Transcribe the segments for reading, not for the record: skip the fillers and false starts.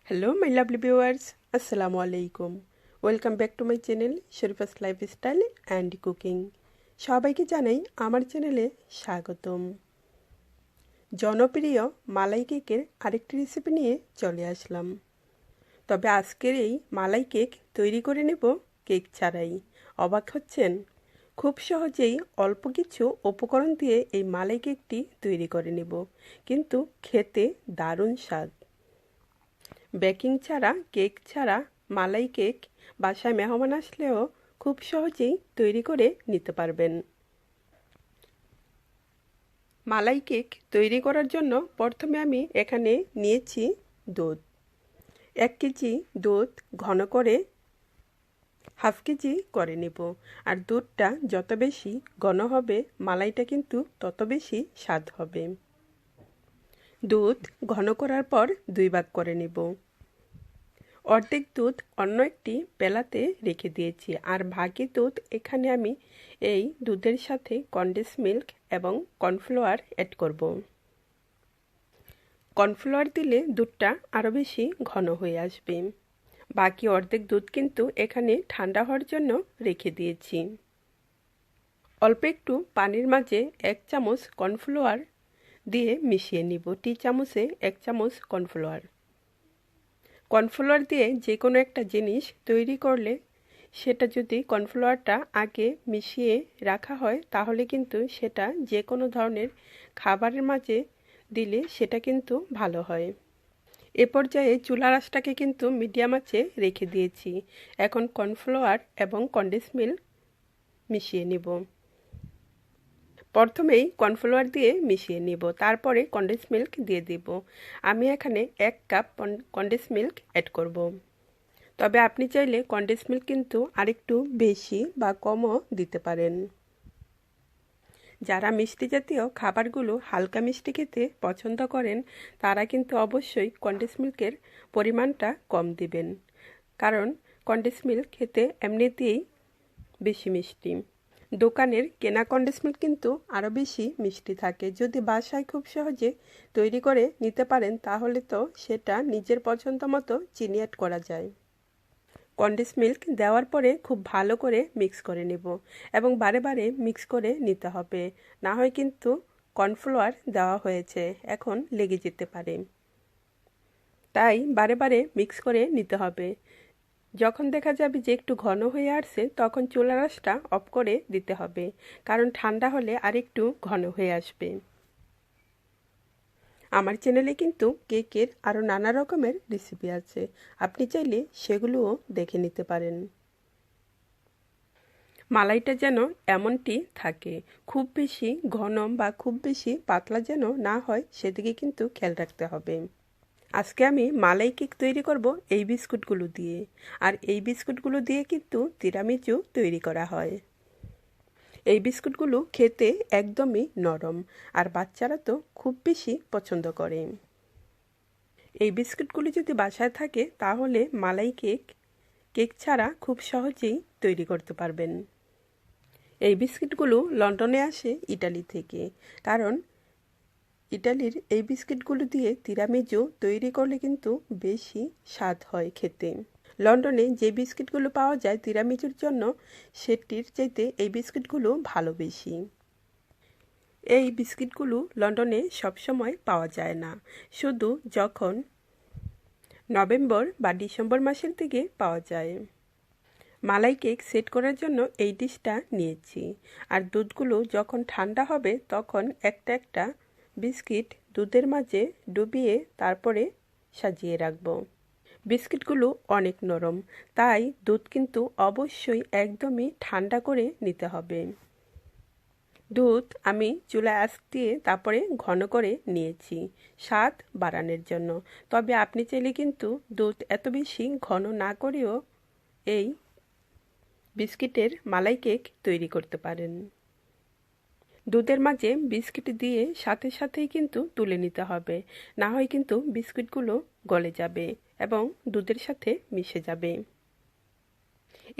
Hello, my lovely viewers. Assalamu alaikum. Welcome back to my channel, Sharifa's Lifestyle and Cooking. সবাইকে জানাই আমার চ্যানেলে স্বাগতম। জনপ্রিয় মালাই কেকের আরেকটি রেসিপি নিয়ে চলে আসলাম। তবে আজকের এই মালাই কেক তৈরি করে নেব কেক ছাড়াই। অবাক হচ্ছেন? খুব সহজেই অল্প কিছু উপকরণ দিয়ে এই মালাই কেকটি তৈরি করে নেব, কিন্তু খেতে দারুণ স্বাদ। বেকিং ছাড়া কেক ছাড়া মালাই কেক বাসায় মেহমান আসলেও খুব সহজেই তৈরি করে নিতে পারবেন। মালাই কেক তৈরি করার জন্য প্রথমে আমি এখানে নিয়েছি দুধ। 1 কেজি দুধ ঘন করে হাফ কেজি করে নেব। আর দুধটা যত বেশি ঘন হবে মালাইটা কিন্তু তত বেশি স্বাদ হবে। দুধ ঘন করার পর 2 ভাগ করে নেব। অর্ধেক দুধ অন্য একটি পেলাতে রেখে দিয়েছি, আর বাকি দুধ এখানে আমি এই দুধের সাথে কনডেন্স মিল্ক এবং কর্নফ্লাওয়ার অ্যাড করব। কর্নফ্লাওয়ার দিলে দুধটা আরও বেশি ঘন হয়ে আসবে। বাকি অর্ধেক দুধ কিন্তু এখানে ঠান্ডা হওয়ার জন্য রেখে দিয়েছি। অল্প একটু পানির মাঝে 1 চামচ কর্নফ্লাওয়ার দিয়ে মিশিয়ে নিব। টি চামচে 1 চামচ কর্নফ্লাওয়ার। কর্নফ্লাওয়ার দিয়ে যে কোনো একটা জিনিস তৈরি করলে সেটা যদি কর্নফ্লাওয়ারটা আগে মিশিয়ে রাখা হয় তাহলে কিন্তু সেটা যে কোনো ধরনের খাবারের মাঝে দিলে সেটা কিন্তু ভালো হয়। এ পর্যায়ে চুলার আঁচটাকে কিন্তু মিডিয়াম আঁচে রেখে দিয়েছি। এখন কর্নফ্লাওয়ার এবং কনডেন্স মিল্ক মিশিয়ে নিব। প্রথমেই কর্নফ্লাওয়ার দিয়ে মিশিয়ে নিব, তারপরে কনডেন্স মিল্ক দিয়ে দিব। আমি এখানে 1 কাপ কনডেন্স মিল্ক অ্যাড করব। তবে আপনি চাইলে কনডেন্স মিল্ক কিন্তু আরেকটু বেশি বা কমও দিতে পারেন। যারা মিষ্টি জাতীয় খাবারগুলো হালকা মিষ্টি খেতে পছন্দ করেন তারা কিন্তু অবশ্যই কনডেন্স মিল্কের পরিমাণটা কম দিবেন, কারণ কনডেন্স মিল্ক খেতে এমনিতেই বেশি মিষ্টি। দোকানের কেনা কনডেন্স মিল্ক কিন্তু আরও বেশি মিষ্টি থাকে। যদি বাসায় খুব সহজে তৈরি করে নিতে পারেন তাহলে তো সেটা নিজের পছন্দ মতো চিনি অ্যাড করা যায়। কনডেন্স মিল্ক দেওয়ার পরে খুব ভালো করে মিক্স করে নেব এবং বারে বারে মিক্স করে নিতে হবে, না হয় কিন্তু কর্নফ্লাওয়ার দেওয়া হয়েছে এখন লেগে যেতে পারে। তাই বারে বারে মিক্স করে নিতে হবে। যখন দেখা যাবে যে একটু ঘন হয়ে আসছে তখন চুলার আঁচটা অফ করে দিতে হবে, কারণ ঠান্ডা হলে আরেকটু ঘন হয়ে আসবে। আমার চ্যানেলে কিন্তু কেকের আরও নানা রকমের রেসিপি আছে, আপনি চাইলে সেগুলোও দেখে নিতে পারেন। মালাইটা যেন এমনটি থাকে, খুব বেশি ঘন বা খুব বেশি পাতলা যেন না হয় সেদিকে কিন্তু খেয়াল রাখতে হবে। আজকে আমি মালাই কেক তৈরি করব এই বিস্কুটগুলো দিয়ে, আর এই বিস্কুটগুলো দিয়ে কিন্তু তিরামিসু তৈরি করা হয়। এই বিস্কুটগুলো খেতে একদমই নরম, আর বাচ্চারা তো খুব বেশি পছন্দ করে। এই বিস্কুটগুলো যদি বাসায় থাকে তাহলে মালাই কেক ছাড়া খুব সহজেই তৈরি করতে পারবেন। এই বিস্কিটগুলো লন্ডনে আসে ইটালি থেকে, কারণ ইটালির এই বিস্কিটগুলো দিয়ে তিরামিসু তৈরি করলে কিন্তু বেশি স্বাদ হয় খেতে। লন্ডনে যে বিস্কিটগুলো পাওয়া যায় তিরামিসুর জন্য সেটির চাইতে এই বিস্কিটগুলো ভালো বেশি। এই বিস্কিটগুলো লন্ডনে সবসময় পাওয়া যায় না, শুধু যখন নভেম্বর বা ডিসেম্বর মাসের দিকে পাওয়া যায়। মালাই কেক সেট করার জন্য এই ডিশটা নিয়েছি, আর দুধগুলো যখন ঠান্ডা হবে তখন একটা একটা বিস্কিট দুধের মাঝে ডুবিয়ে তারপরে সাজিয়ে রাখব। বিস্কিটগুলো অনেক নরম, তাই দুধ কিন্তু অবশ্যই একদমই ঠান্ডা করে নিতে হবে। দুধ আমি চুলায় আঁচ দিয়ে তারপরে ঘন করে নিয়েছি স্বাদ বাড়ানোর জন্য। তবে আপনি চাইলে কিন্তু দুধ এত বেশি ঘন না করেও এই বিস্কিটের মালাই কেক তৈরি করতে পারেন। দুধের মাঝে বিস্কিট দিয়ে সাথে সাথেই কিন্তু তুলে নিতে হবে, না হয় কিন্তু বিস্কিটগুলো গলে যাবে এবং দুধের সাথে মিশে যাবে।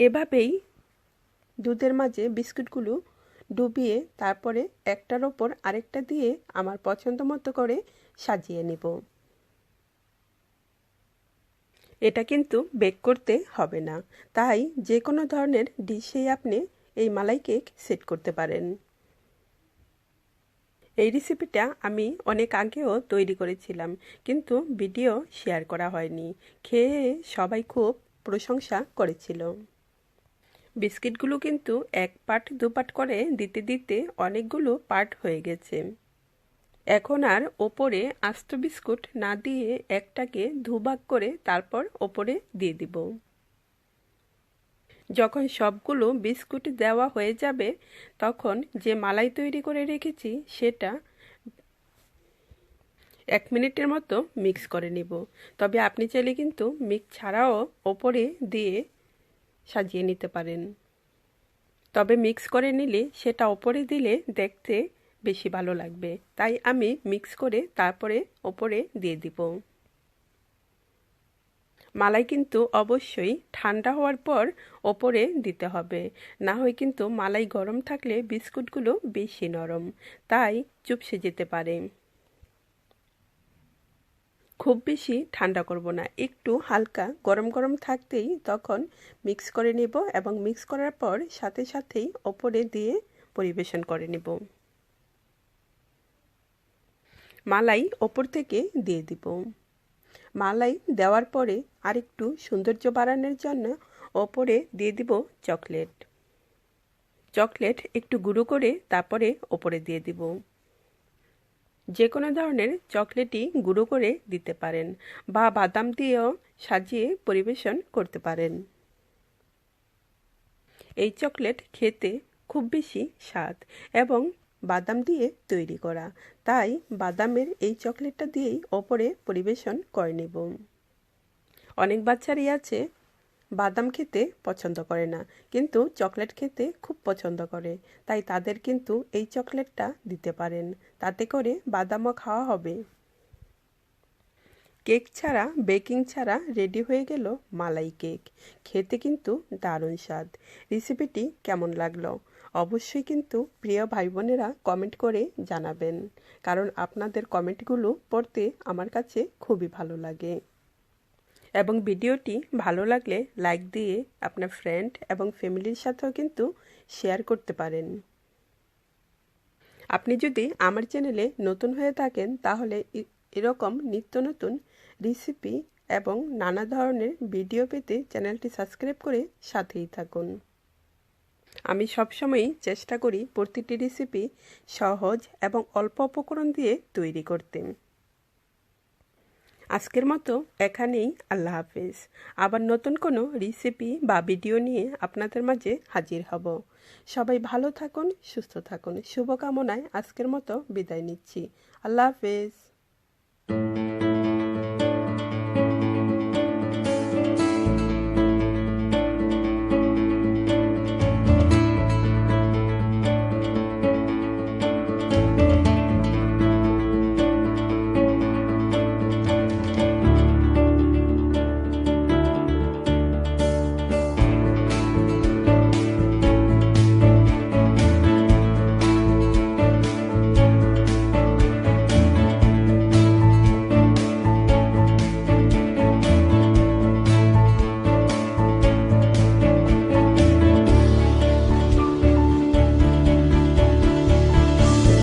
এভাবেই দুধের মাঝে বিস্কিটগুলো ডুবিয়ে তারপরে একটার ওপর আরেকটা দিয়ে আমার পছন্দ মতো করে সাজিয়ে নেব। এটা কিন্তু বেক করতে হবে না, তাই যে কোনো ধরনের ডিশেই আপনি এই মালাই কেক সেট করতে পারেন। এই রেসিপিটা আমি অনেক আগেও তৈরি করেছিলাম, কিন্তু ভিডিও শেয়ার করা হয়নি। খেয়ে সবাই খুব প্রশংসা করেছিল। বিস্কিটগুলো কিন্তু এক পার্ট দু পার্ট করে দিতে দিতে অনেকগুলো পার্ট হয়ে গেছে। এখন আর ওপরে আস্ত বিস্কুট না দিয়ে একটাকে দুভাগ করে তারপর ওপরে দিয়ে দিব। যখন সবগুলো বিস্কুট দেওয়া হয়ে যাবে তখন যে মালাই তৈরি করে রেখেছি সেটা 1 মিনিটের মতো মিক্স করে নিব। তবে আপনি চাইলে কিন্তু মিক্স ছাড়াও ওপরে দিয়ে সাজিয়ে নিতে পারেন। তবে মিক্স করে নিলে সেটা ওপরে দিলে দেখতে বেশি ভালো লাগবে, তাই আমি মিক্স করে তারপরে ওপরে দিয়ে দিব। মালাই কিন্তু অবশ্যই ঠান্ডা হওয়ার পর ওপরে দিতে হবে, না হয় কিন্তু মালাই গরম থাকলে বিস্কুটগুলো বেশি নরম, তাই চুপসে যেতে পারে। খুব বেশি ঠান্ডা করব না, একটু হালকা গরম গরম থাকতেই তখন মিক্স করে নেব এবং মিক্স করার পর সাথে সাথেই ওপরে দিয়ে পরিবেশন করে নেব। মালাই ওপর থেকে দিয়ে দিব। মালাই দেওয়ার পরে আরেকটু সৌন্দর্য বাড়ানোর জন্য ওপরে দিয়ে দিব চকলেট। চকলেট একটু গুঁড়ো করে তারপরে ওপরে দিয়ে দিব। যে কোনো ধরনের চকলেটই গুঁড়ো করে দিতে পারেন বা বাদাম দিয়েও সাজিয়ে পরিবেশন করতে পারেন। এই চকলেট খেতে খুব বেশি স্বাদ এবং বাদাম দিয়ে তৈরি করা, তাই বাদামের এই চকলেটটা দিয়েই ওপরে পরিবেশন করে নেব। অনেক বাচ্চারই আছে বাদাম খেতে পছন্দ করে না, কিন্তু চকলেট খেতে খুব পছন্দ করে, তাই তাদের কিন্তু এই চকলেটটা দিতে পারেন, তাতে করে বাদামও খাওয়া হবে। কেক ছাড়া বেকিং ছাড়া রেডি হয়ে গেল মালাই কেক। খেতে কিন্তু দারুণ স্বাদ। রেসিপিটি কেমন লাগলো অবশ্যই কিন্তু প্রিয় ভাই বোনেরা কমেন্ট করে জানাবেন, কারণ আপনাদের কমেন্টগুলো পড়তে আমার কাছে খুবই ভালো লাগে। এবং ভিডিওটি ভালো লাগলে লাইক দিয়ে আপনার ফ্রেন্ড এবং ফ্যামিলির সাথেও কিন্তু শেয়ার করতে পারেন। আপনি যদি আমার চ্যানেলে নতুন হয়ে থাকেন তাহলে এরকম নিত্য নতুন রেসিপি এবং নানা ধরনের ভিডিও পেতে চ্যানেলটি সাবস্ক্রাইব করে সাথেই থাকুন। আমি সবসময়ই চেষ্টা করি প্রতিটি রেসিপি সহজ এবং অল্প উপকরণ দিয়ে তৈরি করতে। আজকের মতো এখানেই, আল্লাহ হাফেজ। আবার নতুন কোনো রেসিপি বা ভিডিও নিয়ে আপনাদের মাঝে হাজির হব। সবাই ভালো থাকুন, সুস্থ থাকুন। শুভকামনায় আজকের মতো বিদায় নিচ্ছি। আল্লাহ হাফেজ।